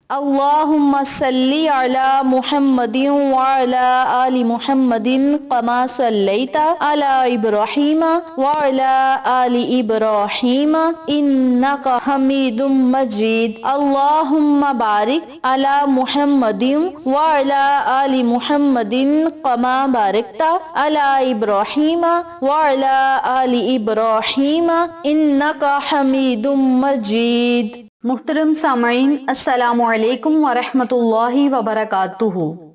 اللہم صلی علی محمد وعلی آل محمد کما صلیت علی ابراہیم وعلی آل ابراہیم انک حمید مجید اللہم بارک علی محمد وعلی آل محمد کما بارکت علی ابراہیم وعلی آل ابراہیم انک حمید مجید۔ محترم سامعین، السلام علیکم ورحمۃ اللہ وبرکاتہ۔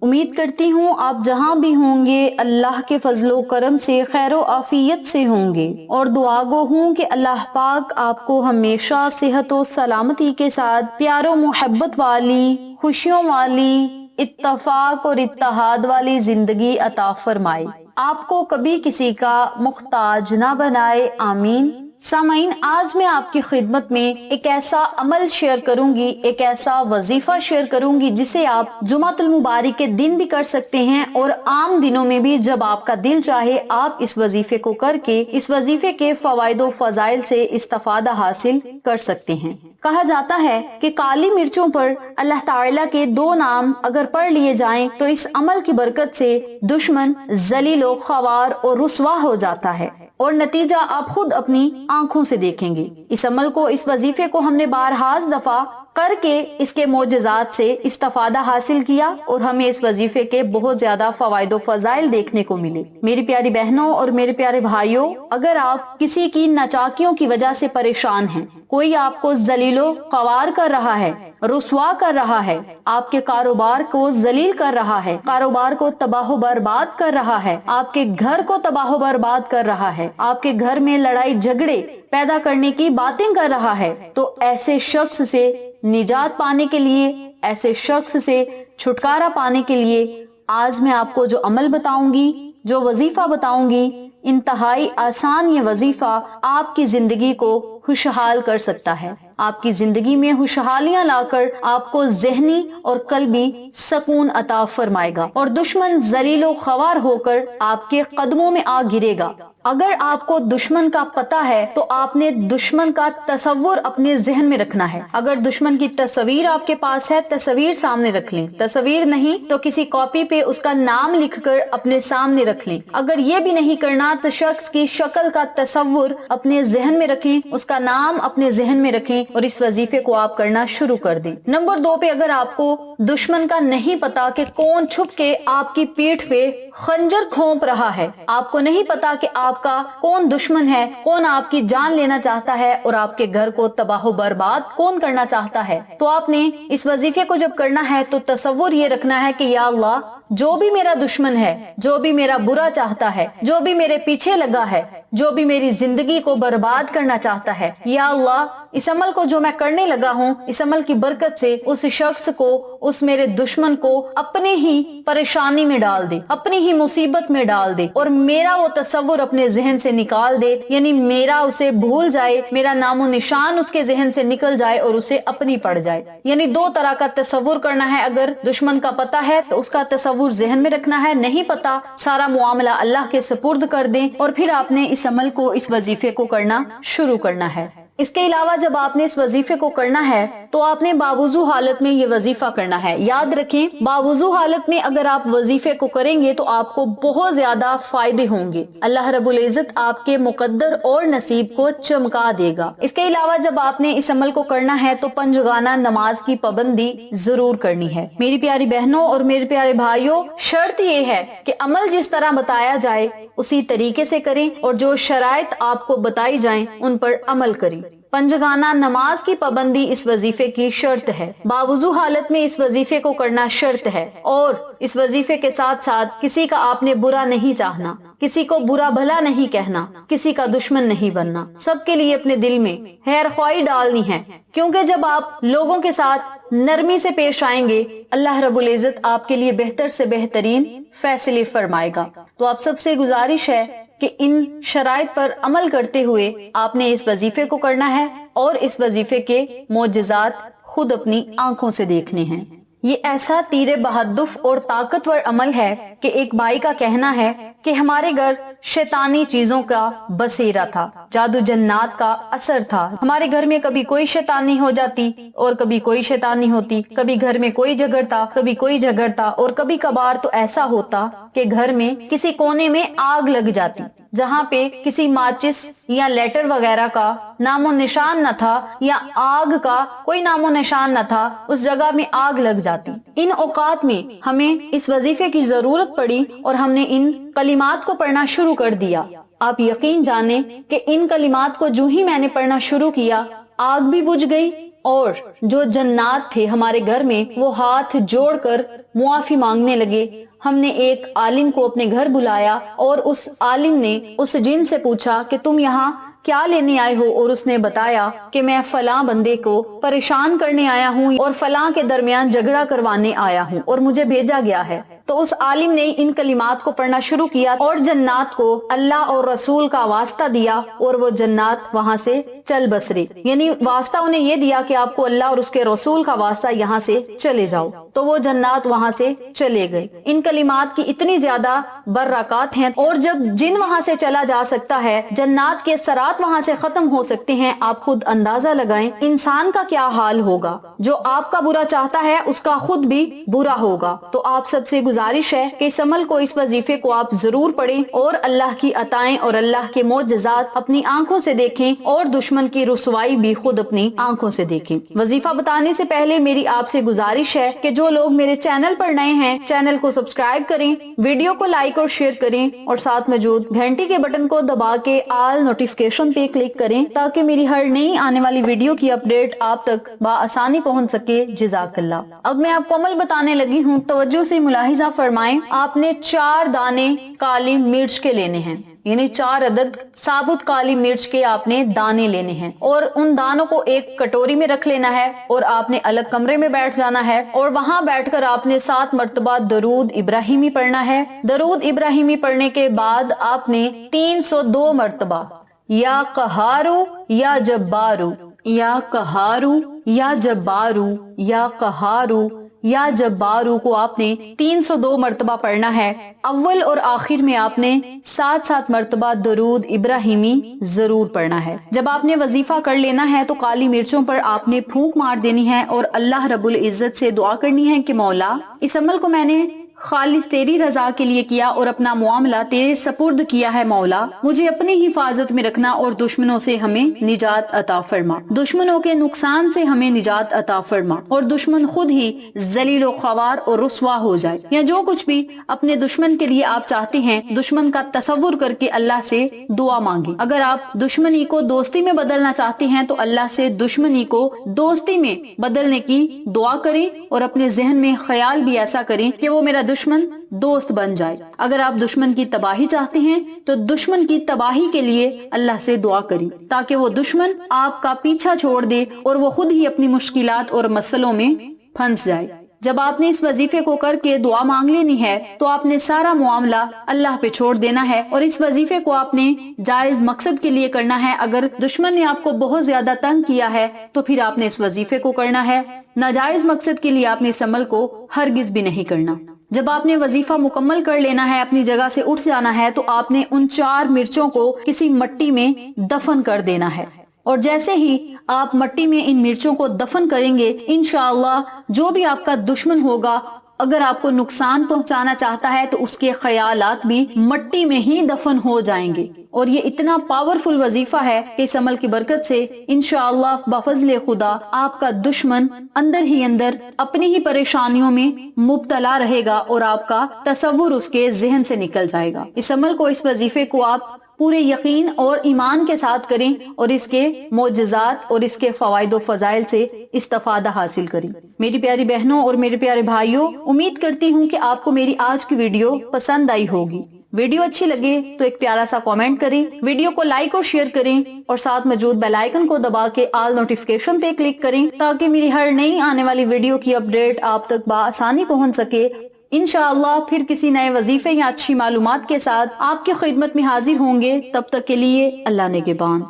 امید کرتی ہوں آپ جہاں بھی ہوں گے اللہ کے فضل و کرم سے خیر و عافیت سے ہوں گے، اور دعا گو ہوں کہ اللہ پاک آپ کو ہمیشہ صحت و سلامتی کے ساتھ پیار و محبت والی، خوشیوں والی، اتفاق اور اتحاد والی زندگی عطا فرمائے، آپ کو کبھی کسی کا محتاج نہ بنائے، آمین۔ سامعین، آج میں آپ کی خدمت میں ایک ایسا عمل شیئر کروں گی، ایک ایسا وظیفہ شیئر کروں گی جسے آپ جمعۃ المبارک کے دن بھی کر سکتے ہیں، اور عام دنوں میں بھی جب آپ کا دل چاہے آپ اس وظیفے کو کر کے اس وظیفے کے فوائد و فضائل سے استفادہ حاصل کر سکتے ہیں۔ کہا جاتا ہے کہ کالی مرچوں پر اللہ تعالیٰ کے 2 نام اگر پڑھ لیے جائیں تو اس عمل کی برکت سے دشمن ذلیل و خوار اور رسوا ہو جاتا ہے، اور نتیجہ آپ خود اپنی آنکھوں سے دیکھیں گے۔ اس عمل کو، اس وظیفے کو ہم نے بارہا دفعہ کر کے اس کے معجزات سے استفادہ حاصل کیا، اور ہمیں اس وظیفے کے بہت زیادہ فوائد و فضائل دیکھنے کو ملے۔ میری پیاری بہنوں اور میرے پیارے بھائیوں، اگر آپ کسی کی ناچاکیوں کی وجہ سے پریشان ہیں، کوئی آپ کو ذلیل و خوار کر رہا ہے، رسوا کر رہا ہے، آپ کے کاروبار کو ذلیل کر رہا ہے، کاروبار کو تباہ و برباد کر رہا ہے، آپ کے گھر کو تباہ و برباد کر رہا ہے، آپ کے گھر میں لڑائی جھگڑے پیدا کرنے کی باتیں کر رہا ہے، تو ایسے شخص سے نجات پانے کے لیے، ایسے شخص سے چھٹکارا پانے کے لیے آج میں آپ کو جو عمل بتاؤں گی، جو وظیفہ بتاؤں گی، انتہائی آسان یہ وظیفہ آپ کی زندگی کو خوشحال کر سکتا ہے، آپ کی زندگی میں خوشحالیاں لا کر آپ کو ذہنی اور قلبی سکون عطا فرمائے گا، اور دشمن ذلیل و خوار ہو کر آپ کے قدموں میں آ گرے گا۔ اگر آپ کو دشمن کا پتہ ہے تو آپ نے دشمن کا تصور اپنے ذہن میں رکھنا ہے۔ اگر دشمن کی تصویر آپ کے پاس ہے، تصویر سامنے رکھ لیں، تصویر نہیں تو کسی کاپی پہ اس کا نام لکھ کر اپنے سامنے رکھ لیں۔ اگر یہ بھی نہیں کرنا تو شخص کی شکل کا تصور اپنے ذہن میں رکھیں، اس کا نام اپنے ذہن میں رکھیں، اور اس وظیفے کو آپ کرنا شروع کر دیں۔ نمبر 2 پہ، اگر آپ کو دشمن کا نہیں پتا کہ کون چھپ کے آپ کی پیٹھ پہ خنجر کھونپ رہا ہے، آپ کو نہیں پتا کہ آپ کا کون دشمن ہے، کون آپ کی جان لینا چاہتا ہے، اور آپ کے گھر کو تباہ و برباد کون کرنا چاہتا ہے، تو آپ نے اس وظیفے کو جب کرنا ہے تو تصور یہ رکھنا ہے کہ یا اللہ، جو بھی میرا دشمن ہے، جو بھی میرا برا چاہتا ہے، جو بھی میرے پیچھے لگا ہے، جو بھی میری زندگی کو برباد کرنا چاہتا ہے، یا اللہ، اس عمل کو جو میں کرنے لگا ہوں، اس عمل کی برکت سے اس شخص کو، اس میرے دشمن کو اپنے ہی پریشانی میں ڈال دے، اپنی ہی مصیبت میں ڈال دے، اور میرا وہ تصور اپنے ذہن سے نکال دے، یعنی میرا اسے بھول جائے، میرا نام و نشان اس کے ذہن سے نکل جائے اور اسے اپنی پڑ جائے۔ یعنی 2 طرح کا تصور کرنا ہے۔ اگر دشمن کا پتہ ہے تو اس کا تصور ذہن میں رکھنا ہے، نہیں پتا سارا معاملہ اللہ کے سپرد کر دیں، اور پھر آپ نے اس عمل کو، اس وظیفے کو کرنا شروع کرنا ہے۔ اس کے علاوہ جب آپ نے اس وظیفے کو کرنا ہے تو آپ نے باوضو حالت میں یہ وظیفہ کرنا ہے۔ یاد رکھیں، باوضو حالت میں اگر آپ وظیفے کو کریں گے تو آپ کو بہت زیادہ فائدے ہوں گے، اللہ رب العزت آپ کے مقدر اور نصیب کو چمکا دے گا۔ اس کے علاوہ جب آپ نے اس عمل کو کرنا ہے تو 5 وقتہ نماز کی پابندی ضرور کرنی ہے۔ میری پیاری بہنوں اور میرے پیارے بھائیوں، شرط یہ ہے کہ عمل جس طرح بتایا جائے اسی طریقے سے کریں، اور جو شرائط آپ کو بتائی جائیں ان پر عمل کریں۔ 5 وقتہ نماز کی پابندی اس وظیفے کی شرط ہے، باوضو حالت میں اس وظیفے کو کرنا شرط ہے، اور اس وظیفے کے ساتھ ساتھ کسی کا آپ نے برا نہیں چاہنا، کسی کو برا بھلا نہیں کہنا، کسی کا دشمن نہیں بننا، سب کے لیے اپنے دل میں خیر خواہی ڈالنی ہے، کیونکہ جب آپ لوگوں کے ساتھ نرمی سے پیش آئیں گے، اللہ رب العزت آپ کے لیے بہتر سے بہترین فیصلے فرمائے گا۔ تو آپ سب سے گزارش ہے کہ ان شرائط پر عمل کرتے ہوئے آپ نے اس وظیفے کو کرنا ہے، اور اس وظیفے کے معجزات خود اپنی آنکھوں سے دیکھنے ہیں۔ یہ ایسا تیر بہدف اور طاقتور عمل ہے کہ ایک بھائی کا کہنا ہے کہ ہمارے گھر شیطانی چیزوں کا بسیرا تھا، جادو جنات کا اثر تھا۔ ہمارے گھر میں کبھی کوئی شیطانی ہو جاتی اور کبھی کوئی شیطانی ہوتی، کبھی گھر میں کوئی جھگڑتا کبھی کوئی جھگڑتا، اور کبھی کبھار تو ایسا ہوتا کہ گھر میں کسی کونے میں آگ لگ جاتی جہاں پہ کسی ماچس یا لیٹر وغیرہ کا نام و نشان نہ تھا، یا آگ کا کوئی نام و نشان نہ تھا، اس جگہ میں آگ لگ جاتی۔ ان اوقات میں ہمیں اس وظیفے کی ضرورت پڑی اور ہم نے ان کلمات کو پڑھنا شروع کر دیا۔ آپ یقین جانیں کہ ان کلمات کو جو ہی میں نے پڑھنا شروع کیا، آگ بھی بجھ گئی، اور جو جنات تھے ہمارے گھر میں وہ ہاتھ جوڑ کر معافی مانگنے لگے۔ ہم نے ایک عالم کو اپنے گھر بلایا اور اس عالم نے اس جن سے پوچھا کہ تم یہاں کیا لینے آئے ہو، اور اس نے بتایا کہ میں فلاں بندے کو پریشان کرنے آیا ہوں اور فلاں کے درمیان جھگڑا کروانے آیا ہوں اور مجھے بھیجا گیا ہے۔ تو اس عالم نے ان کلمات کو پڑھنا شروع کیا اور جنات کو اللہ اور رسول کا واسطہ دیا، اور وہ جنات وہاں سے چل بسرے، یعنی واسطہ انہیں یہ دیا کہ آپ کو اللہ اور اس کے رسول کا واسطہ یہاں سے چلے جاؤ، تو وہ جنات وہاں سے چلے گئے۔ ان کلمات کی اتنی زیادہ برکات ہیں، اور جب جن وہاں سے چلا جا سکتا ہے، جنات کے سرات وہاں سے ختم ہو سکتے ہیں، آپ خود اندازہ لگائیں انسان کا کیا حال ہوگا۔ جو آپ کا برا چاہتا ہے اس کا خود بھی برا ہوگا۔ تو آپ سب سے گزارش ہے کہ اس عمل کو، اس وظیفے کو آپ ضرور پڑھیں اور اللہ کی عطائیں اور اللہ کے معجزات اپنی آنکھوں سے دیکھیں، اور دشمن کی رسوائی بھی خود اپنی آنکھوں سے دیکھیں۔ وظیفہ بتانے سے پہلے میری آپ سے گزارش ہے کہ جو لوگ میرے چینل پر نئے ہیں، چینل کو سبسکرائب کریں، ویڈیو کو لائک اور شیئر کریں، اور ساتھ موجود گھنٹی کے بٹن کو دبا کے آل نوٹیفیکیشن پہ کلک کریں تاکہ میری ہر نئی آنے والی ویڈیو کی اپڈیٹ آپ تک بآسانی پہنچ سکے۔ جزاک اللہ۔ اب میں آپ کو عمل بتانے لگی ہوں، توجہ سے ملاحظہ فرمائیں۔ آپ نے 4 دانے کالی مرچ کے لینے ہیں، یعنی 4 عدد ثابت کالی مرچ کے آپ نے دانے لینے ہیں، اور ان دانوں کو ایک کٹوری میں رکھ لینا ہے، اور آپ نے الگ کمرے میں بیٹھ جانا ہے، اور وہاں بیٹھ کر آپ نے 7 مرتبہ درود ابراہیمی پڑھنا ہے۔ درود ابراہیمی پڑھنے کے بعد آپ نے 302 مرتبہ یا قہارو یا جبارو، یا قہارو یا جبارو، یا قہارو یا جبارو کو آپ نے 302 مرتبہ پڑھنا ہے۔ اول اور آخر میں آپ نے 7 مرتبہ درود ابراہیمی ضرور پڑھنا ہے۔ جب آپ نے وظیفہ کر لینا ہے تو کالی مرچوں پر آپ نے پھونک مار دینی ہے اور اللہ رب العزت سے دعا کرنی ہے کہ مولا، اس عمل کو میں نے خالص تیری رضا کے لیے کیا اور اپنا معاملہ تیرے سپرد کیا ہے، مولا مجھے اپنی حفاظت میں رکھنا اور دشمنوں سے ہمیں نجات عطا فرما، دشمنوں کے نقصان سے ہمیں نجات عطا فرما، اور دشمن خود ہی ذلیل و خوار اور رسوا ہو جائے، یا جو کچھ بھی اپنے دشمن کے لیے آپ چاہتے ہیں دشمن کا تصور کر کے اللہ سے دعا مانگیں۔ اگر آپ دشمنی کو دوستی میں بدلنا چاہتے ہیں تو اللہ سے دشمنی کو دوستی میں بدلنے کی دعا کریں، اور اپنے ذہن میں خیال بھی ایسا کریں کہ وہ میرا دشمن دوست بن جائے۔ اگر آپ دشمن کی تباہی چاہتے ہیں تو دشمن کی تباہی کے لیے اللہ سے دعا کریں تاکہ وہ دشمن آپ کا پیچھا چھوڑ دے اور وہ خود ہی اپنی مشکلات اور مسئلوں میں پھنس جائے۔ جب آپ نے اس وظیفے کو کر کے دعا مانگ لینی ہے تو آپ نے سارا معاملہ اللہ پہ چھوڑ دینا ہے، اور اس وظیفے کو آپ نے جائز مقصد کے لیے کرنا ہے۔ اگر دشمن نے آپ کو بہت زیادہ تنگ کیا ہے تو پھر آپ نے اس وظیفے کو کرنا ہے، ناجائز مقصد کے لیے آپ نے اس عمل کو ہرگز بھی نہیں کرنا۔ جب آپ نے وظیفہ مکمل کر لینا ہے، اپنی جگہ سے اٹھ جانا ہے، تو آپ نے ان 4 مرچوں کو کسی مٹی میں دفن کر دینا ہے، اور جیسے ہی آپ مٹی میں ان مرچوں کو دفن کریں گے، انشاءاللہ جو بھی آپ کا دشمن ہوگا اگر آپ کو نقصان پہنچانا چاہتا ہے تو اس کے خیالات بھی مٹی میں ہی دفن ہو جائیں گے۔ اور یہ اتنا پاورفل وظیفہ ہے کہ اس عمل کی برکت سے انشاءاللہ بفضل خدا آپ کا دشمن اندر ہی اندر اپنی ہی پریشانیوں میں مبتلا رہے گا اور آپ کا تصور اس کے ذہن سے نکل جائے گا۔ اس عمل کو، اس وظیفے کو آپ پورے یقین اور ایمان کے ساتھ کریں اور اس کے معجزات اور اس کے فوائد و فضائل سے استفادہ حاصل کریں۔ میری پیاری بہنوں اور میرے پیارے بھائیوں، امید کرتی ہوں کہ آپ کو میری آج کی ویڈیو پسند آئی ہوگی۔ ویڈیو اچھی لگے تو ایک پیارا سا کامنٹ کریں، ویڈیو کو لائک اور شیئر کریں، اور ساتھ موجود بیل آئیکن کو دبا کے آل نوٹیفیکیشن پہ کلک کریں تاکہ میری ہر نئی آنے والی ویڈیو کی اپڈیٹ آپ تک بآسانی پہنچ سکے۔ انشاءاللہ پھر کسی نئے وظیفے یا اچھی معلومات کے ساتھ آپ کی خدمت میں حاضر ہوں گے۔ تب تک کے لیے اللہ نگہبان۔